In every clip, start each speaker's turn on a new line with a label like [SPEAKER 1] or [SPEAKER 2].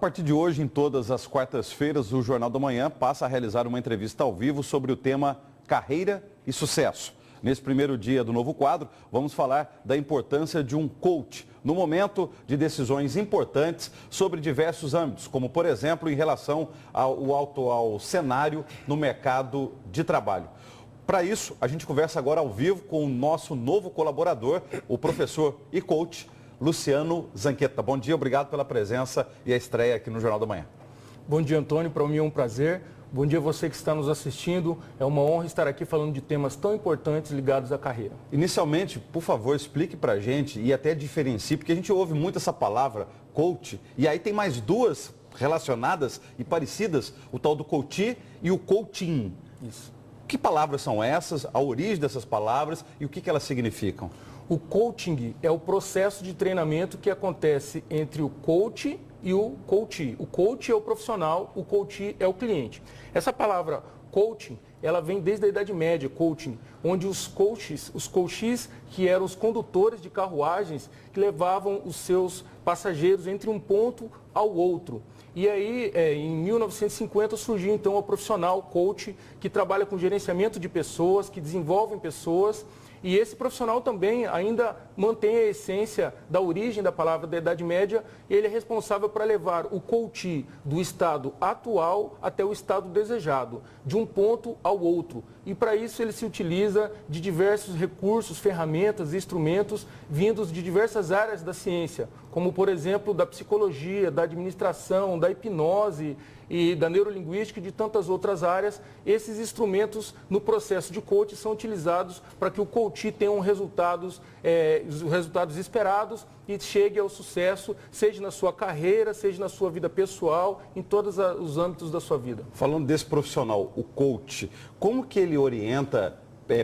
[SPEAKER 1] partir de hoje, em todas as quartas-feiras, o Jornal da Manhã passa a realizar uma entrevista ao vivo sobre o tema Carreira e Sucesso. Nesse primeiro dia do novo quadro, vamos falar da importância de um coach no momento de decisões importantes sobre diversos âmbitos, como, por exemplo, em relação ao cenário no mercado de trabalho. Para isso, a gente conversa agora ao vivo com o nosso novo colaborador, o professor e coach Luciano Zanqueta. Bom dia, obrigado pela presença e a estreia aqui no Jornal da Manhã.
[SPEAKER 2] Bom dia, Antônio, para mim é um prazer. Bom dia a você que está nos assistindo. É uma honra estar aqui falando de temas tão importantes ligados à carreira.
[SPEAKER 1] Inicialmente, por favor, explique para a gente e até diferencie, porque a gente ouve muito essa palavra coach, e aí tem mais duas relacionadas e parecidas, o tal do coach e o coaching.
[SPEAKER 2] Isso.
[SPEAKER 1] Que palavras são essas, a origem dessas palavras e o que elas significam?
[SPEAKER 2] O coaching é o processo de treinamento que acontece entre o coach e o coachee. O coach é o profissional, o coachee é o cliente. Essa palavra coaching, ela vem desde a Idade Média, coaching, onde os coachees, que eram os condutores de carruagens, que levavam os seus passageiros entre um ponto ao outro. E aí, em 1950, surgiu então o profissional coach, que trabalha com gerenciamento de pessoas, que desenvolvem pessoas. E esse profissional também ainda mantém a essência da origem da palavra da Idade Média. Ele é responsável para levar o coachee do estado atual até o estado desejado, de um ponto ao outro. E para isso ele se utiliza de diversos recursos, ferramentas, instrumentos vindos de diversas áreas da ciência, como por exemplo da psicologia, da administração, da hipnose e da neurolinguística e de tantas outras áreas. Esses instrumentos no processo de coaching são utilizados para que o coachee tenha os resultados esperados e chegue ao sucesso, seja na sua carreira, seja na sua vida pessoal, em todos os âmbitos da sua vida.
[SPEAKER 1] Falando desse profissional, o coach, como que ele orienta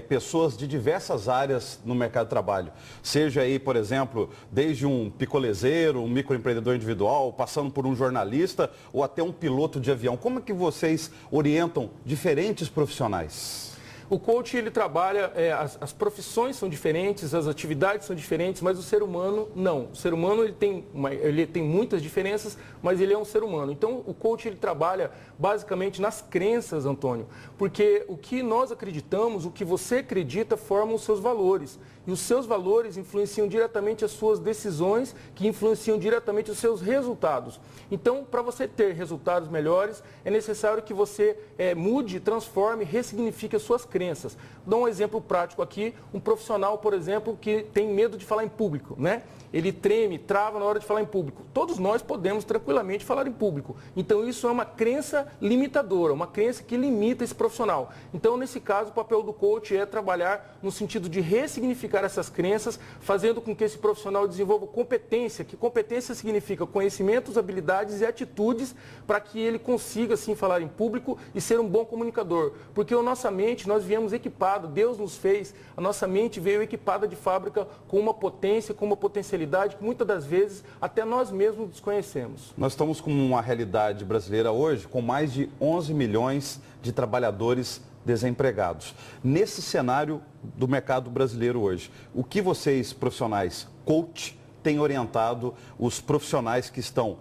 [SPEAKER 1] pessoas de diversas áreas no mercado de trabalho? Seja aí, por exemplo, desde um picolezeiro, um microempreendedor individual, passando por um jornalista ou até um piloto de avião. Como é que vocês orientam diferentes profissionais?
[SPEAKER 2] O coach, ele trabalha, as profissões são diferentes, as atividades são diferentes, mas o ser humano não. O ser humano ele tem muitas diferenças, mas ele é um ser humano. Então, o coach ele trabalha basicamente nas crenças, Antônio, porque o que nós acreditamos, o que você acredita, formam os seus valores. E os seus valores influenciam diretamente as suas decisões, que influenciam diretamente os seus resultados. Então, para você ter resultados melhores, é necessário que você mude, transforme, ressignifique as suas crenças. Dou um exemplo prático aqui, um profissional, por exemplo, que tem medo de falar em público, né? Ele treme, trava na hora de falar em público. Todos nós podemos tranquilamente falar em público. Então, isso é uma crença limitadora, uma crença que limita esse profissional. Então, nesse caso, o papel do coach é trabalhar no sentido de ressignificar essas crenças, fazendo com que esse profissional desenvolva competência, que competência significa conhecimentos, habilidades e atitudes para que ele consiga, sim, falar em público e ser um bom comunicador. Porque a nossa mente, nós viemos equipado, Deus nos fez, a nossa mente veio equipada de fábrica com uma potência, com uma potencialidade que muitas das vezes até nós mesmos desconhecemos.
[SPEAKER 1] Nós estamos com uma realidade brasileira hoje com mais de 11 milhões de trabalhadores desempregados. Nesse cenário do mercado brasileiro hoje, o que vocês, profissionais, coach, têm orientado os profissionais que estão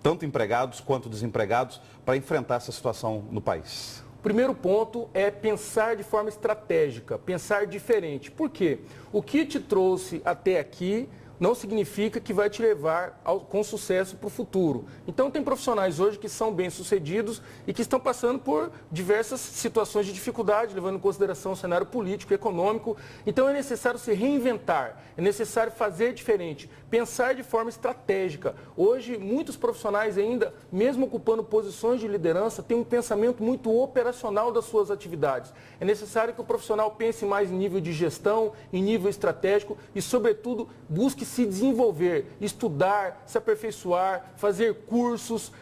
[SPEAKER 1] tanto empregados quanto desempregados para enfrentar essa situação no país?
[SPEAKER 2] O primeiro ponto é pensar de forma estratégica, pensar diferente. Por quê? O que te trouxe até aqui não significa que vai te levar com sucesso para o futuro. Então, tem profissionais hoje que são bem-sucedidos e que estão passando por diversas situações de dificuldade, levando em consideração o cenário político, econômico. Então, é necessário se reinventar, é necessário fazer diferente, pensar de forma estratégica. Hoje, muitos profissionais ainda, mesmo ocupando posições de liderança, têm um pensamento muito operacional das suas atividades. É necessário que o profissional pense mais em nível de gestão, em nível estratégico e, sobretudo, busque se desenvolver, estudar, se aperfeiçoar, fazer cursos,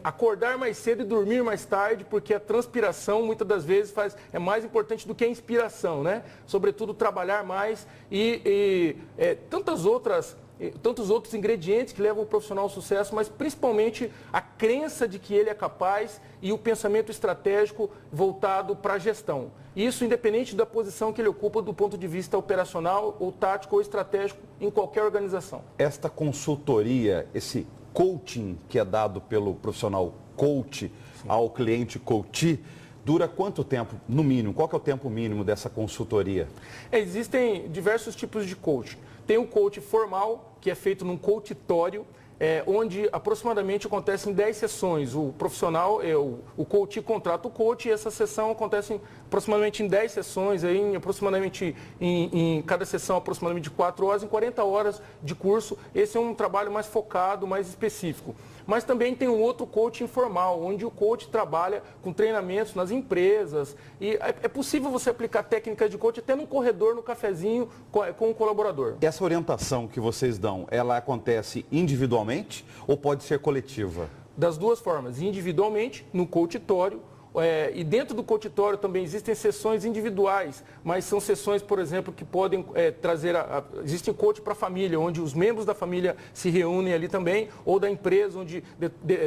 [SPEAKER 2] acordar mais cedo e dormir mais tarde, porque a transpiração muitas das vezes é mais importante do que a inspiração, né? Sobretudo trabalhar mais e tantos outros ingredientes que levam o profissional ao sucesso, mas principalmente a crença de que ele é capaz e o pensamento estratégico voltado para a gestão. Isso independente da posição que ele ocupa do ponto de vista operacional, ou tático, ou estratégico em qualquer organização.
[SPEAKER 1] Esta consultoria, esse coaching que é dado pelo profissional coach ao cliente coachee dura quanto tempo, no mínimo? Qual que é o tempo mínimo dessa consultoria?
[SPEAKER 2] Existem diversos tipos de coaching. Tem o coaching formal, que é feito num coachitório, onde aproximadamente acontecem 10 sessões. O profissional, o coach contrata o coach e essa sessão acontece aproximadamente em 10 sessões, em cada sessão aproximadamente de 4 horas, em 40 horas de curso. Esse é um trabalho mais focado, mais específico. Mas também tem um outro coaching informal, onde o coach trabalha com treinamentos nas empresas. E é possível você aplicar técnicas de coach até no corredor, no cafezinho, com o colaborador.
[SPEAKER 1] Essa orientação que vocês dão, ela acontece individualmente ou pode ser coletiva?
[SPEAKER 2] Das duas formas, individualmente, no coachitório, e dentro do coachitório também existem sessões individuais, mas são sessões, por exemplo, que podem trazer... Existe coach para a família, onde os membros da família se reúnem ali também, ou da empresa, onde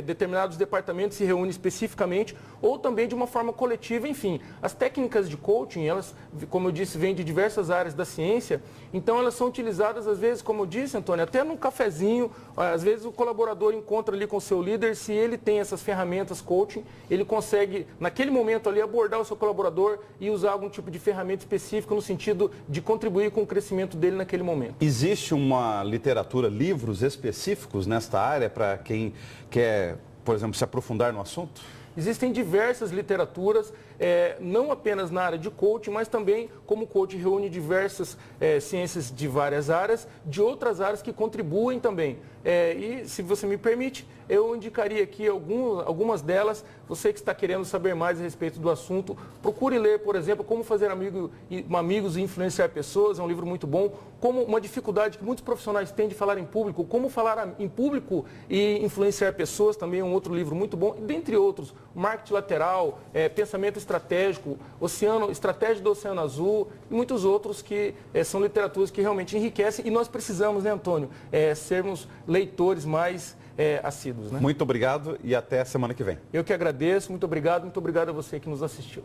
[SPEAKER 2] determinados departamentos se reúnem especificamente, ou também de uma forma coletiva, enfim. As técnicas de coaching, elas, como eu disse, vêm de diversas áreas da ciência, então elas são utilizadas, às vezes, como eu disse, Antônio, até num cafezinho, às vezes o colaborador encontra ali com o seu líder, se ele tem essas ferramentas coaching, ele consegue... naquele momento ali, abordar o seu colaborador e usar algum tipo de ferramenta específica no sentido de contribuir com o crescimento dele naquele momento.
[SPEAKER 1] Existe uma literatura, livros específicos nesta área para quem quer, por exemplo, se aprofundar no assunto?
[SPEAKER 2] Existem diversas literaturas, não apenas na área de coaching, mas também como o coaching reúne diversas ciências de várias áreas, de outras áreas que contribuem também. E, se você me permite, eu indicaria aqui algumas delas. Você que está querendo saber mais a respeito do assunto, procure ler, por exemplo, Como Fazer Amigos e Influenciar Pessoas, é um livro muito bom. Como uma dificuldade que muitos profissionais têm de falar em público, Como Falar em Público e Influenciar Pessoas, também é um outro livro muito bom, dentre outros. Marketing Lateral, Pensamento Estratégico, Estratégia do Oceano Azul e muitos outros que são literaturas que realmente enriquecem e nós precisamos, né, Antônio, sermos leitores mais assíduos. Né?
[SPEAKER 1] Muito obrigado e até semana que vem.
[SPEAKER 2] Eu que agradeço, muito obrigado a você que nos assistiu.